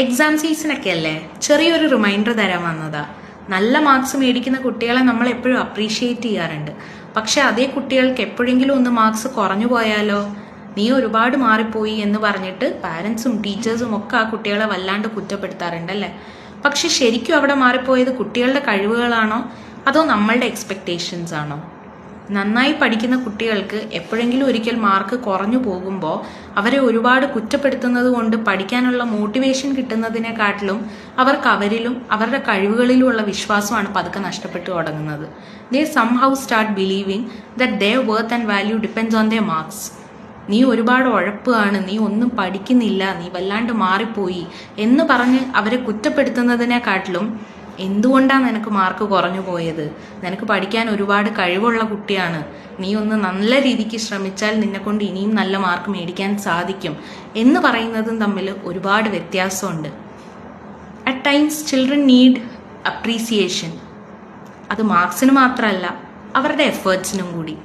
Exam സീസണൊക്കെ അല്ലേ, ചെറിയൊരു റിമൈൻഡർ തരാൻ വന്നതാ. നല്ല മാർക്സ് മേടിക്കുന്ന കുട്ടികളെ നമ്മൾ എപ്പോഴും അപ്രീഷിയേറ്റ് ചെയ്യാറുണ്ട്. പക്ഷെ അതേ കുട്ടികൾക്ക് എപ്പോഴെങ്കിലും ഒന്ന് മാർക്സ് കുറഞ്ഞു പോയാലോ, നീ ഒരുപാട് മാറിപ്പോയി എന്ന് പറഞ്ഞിട്ട് പാരൻസും ടീച്ചേഴ്സും ഒക്കെ ആ കുട്ടികളെ വല്ലാണ്ട് കുറ്റപ്പെടുത്താറുണ്ടല്ലേ. പക്ഷെ ശരിക്കും അവിടെ മാറിപ്പോയത് കുട്ടികളുടെ കഴിവുകളാണോ അതോ നമ്മളുടെ എക്സ്പെക്റ്റേഷൻസ് ആണോ? നന്നായി പഠിക്കുന്ന കുട്ടികൾക്ക് എപ്പോഴെങ്കിലും ഒരിക്കൽ മാർക്ക് കുറഞ്ഞു പോകുമ്പോൾ അവരെ ഒരുപാട് കുറ്റപ്പെടുത്തുന്നത് കൊണ്ട് പഠിക്കാനുള്ള മോട്ടിവേഷൻ കിട്ടുന്നതിനെക്കാട്ടിലും അവർക്ക് അവരിലും അവരുടെ കഴിവുകളിലുമുള്ള വിശ്വാസമാണ് പതുക്കെ നഷ്ടപ്പെട്ടു തുടങ്ങുന്നത്. They somehow start believing that their worth and value depends on their marks. നീ ഒരുപാട് ഉഴപ്പാണ്, നീ ഒന്നും പഠിക്കുന്നില്ല, നീ വല്ലാണ്ട് മാറിപ്പോയി എന്ന് പറഞ്ഞ് അവരെ കുറ്റപ്പെടുത്തുന്നതിനെക്കാട്ടിലും എന്തുകൊണ്ടാണ് നിനക്ക് മാർക്ക് കുറഞ്ഞു പോയത്, നിനക്ക് പഠിക്കാൻ ഒരുപാട് കഴിവുള്ള കുട്ടിയാണ്, നീ ഒന്ന് നല്ല രീതിക്ക് ശ്രമിച്ചാൽ നിന്നെ കൊണ്ട് ഇനിയും നല്ല മാർക്ക് മേടിക്കാൻ സാധിക്കും എന്ന് പറയുന്നതും തമ്മിൽ ഒരുപാട് വ്യത്യാസമുണ്ട്. At times children need appreciation. അത് മാർക്സിന് മാത്രമല്ല, അവരുടെ എഫേർട്സിനും കൂടി.